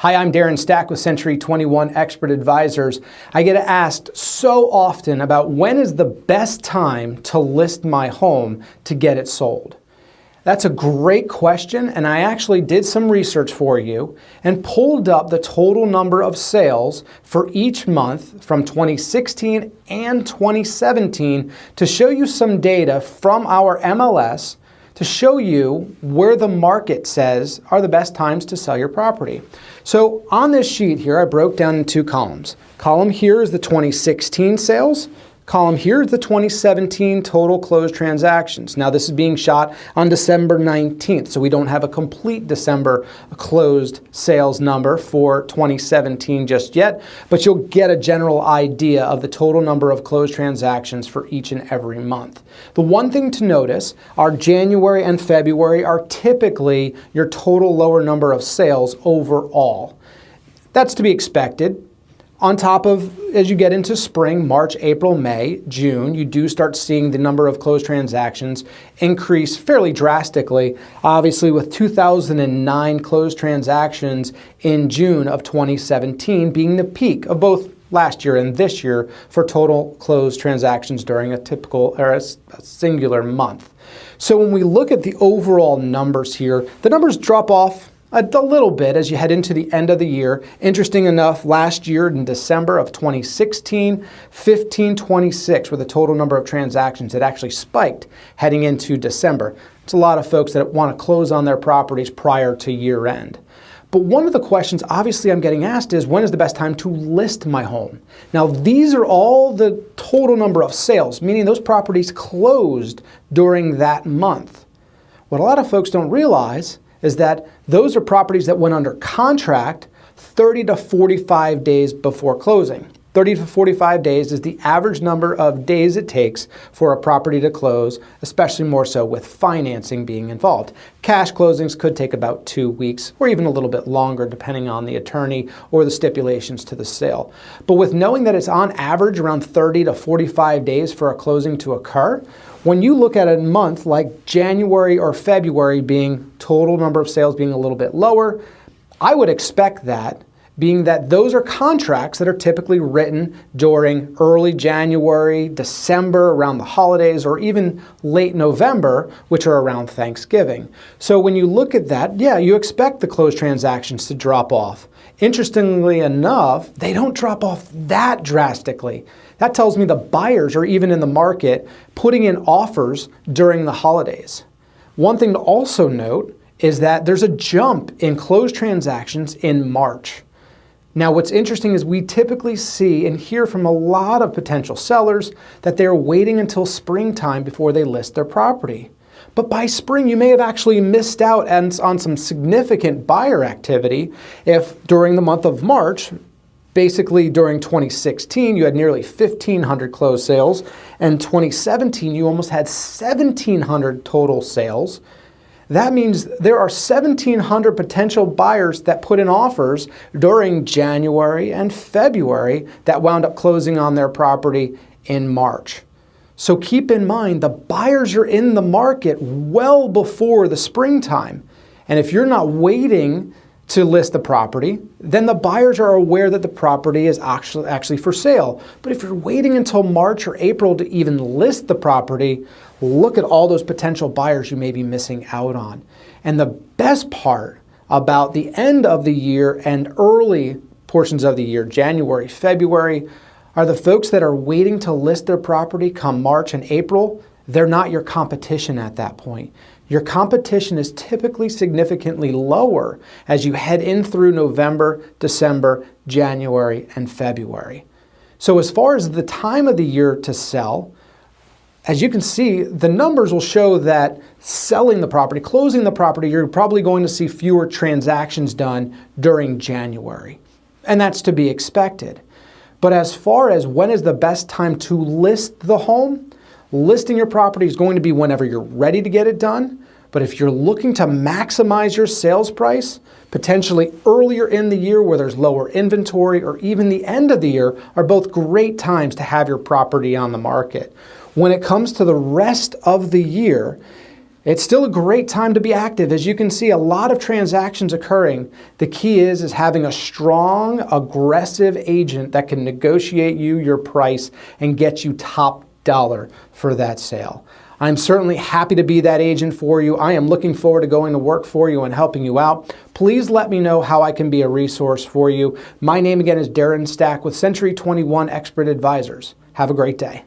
Hi, I'm Darren Stack with Century 21 Expert Advisors. I get asked so often about when is the best time to list my home to get it sold. That's a great question, and I actually did some research for you and pulled up the total number of sales for each month from 2016 and 2017 to show you some data from our MLS to show you where the market says are the best times to sell your property. So on this sheet here, I broke down in two columns. Column here is the 2016 sales. Column here is the 2017 total closed transactions. Now this is being shot on December 19th, so we don't have a complete December closed sales number for 2017 just yet, but you'll get a general idea of the total number of closed transactions for each and every month. The one thing to notice, our January and February are typically your total lower number of sales overall. That's to be expected. On top of, as you get into spring, March, April, May, June, you do start seeing the number of closed transactions increase fairly drastically. Obviously, with 2009 closed transactions in June of 2017 being the peak of both last year and this year for total closed transactions during a typical or a singular month. So when we look at the overall numbers here, the numbers drop off a little bit as you head into the end of the year. Interesting enough, last year in December of 2016, 1526 were the total number of transactions that actually spiked heading into December. It's a lot of folks that want to close on their properties prior to year end. But one of the questions obviously I'm getting asked is, when is the best time to list my home? Now these are all the total number of sales, meaning those properties closed during that month. What a lot of folks don't realize is that those are properties that went under contract 30 to 45 days before closing. 30 to 45 days is the average number of days it takes for a property to close, especially more so with financing being involved. Cash closings could take about 2 weeks or even a little bit longer depending on the attorney or the stipulations to the sale. But with knowing that it's on average around 30 to 45 days for a closing to occur, when you look at a month like January or February being total number of sales being a little bit lower, I would expect that, being that those are contracts that are typically written during early January, December, around the holidays, or even late November, which are around Thanksgiving. So when you look at that, yeah, you expect the closed transactions to drop off. Interestingly enough, they don't drop off that drastically. That tells me the buyers are even in the market putting in offers during the holidays. One thing to also note is that there's a jump in closed transactions in March. Now what's interesting is we typically see and hear from a lot of potential sellers that they're waiting until springtime before they list their property. But by spring, you may have actually missed out on some significant buyer activity if during the month of March, basically during 2016, you had nearly 1,500 closed sales, and 2017, you almost had 1,700 total sales. That means there are 1,700 potential buyers that put in offers during January and February that wound up closing on their property in March. So keep in mind, the buyers are in the market well before the springtime. And if you're not waiting to list the property, then the buyers are aware that the property is actually for sale. But if you're waiting until March or April to even list the property, look at all those potential buyers you may be missing out on. And the best part about the end of the year and early portions of the year, January, February, are the folks that are waiting to list their property come March and April. They're not your competition at that point. Your competition is typically significantly lower as you head in through November, December, January, and February. So as far as the time of the year to sell, as you can see, the numbers will show that selling the property, closing the property, you're probably going to see fewer transactions done during January. And that's to be expected. But as far as when is the best time to list the home, listing your property is going to be whenever you're ready to get it done. But if you're looking to maximize your sales price, potentially earlier in the year where there's lower inventory, or even the end of the year, are both great times to have your property on the market. When it comes to the rest of the year, It's still a great time to be active. As you can see, a lot of transactions occurring. The key is having a strong, aggressive agent that can negotiate you your price and get you top dollar for that sale. I'm certainly happy to be that agent for you. I am looking forward to going to work for you and helping you out. Please let me know how I can be a resource for you. My name again is Darren Stack with Century 21 Expert Advisors. Have a great day.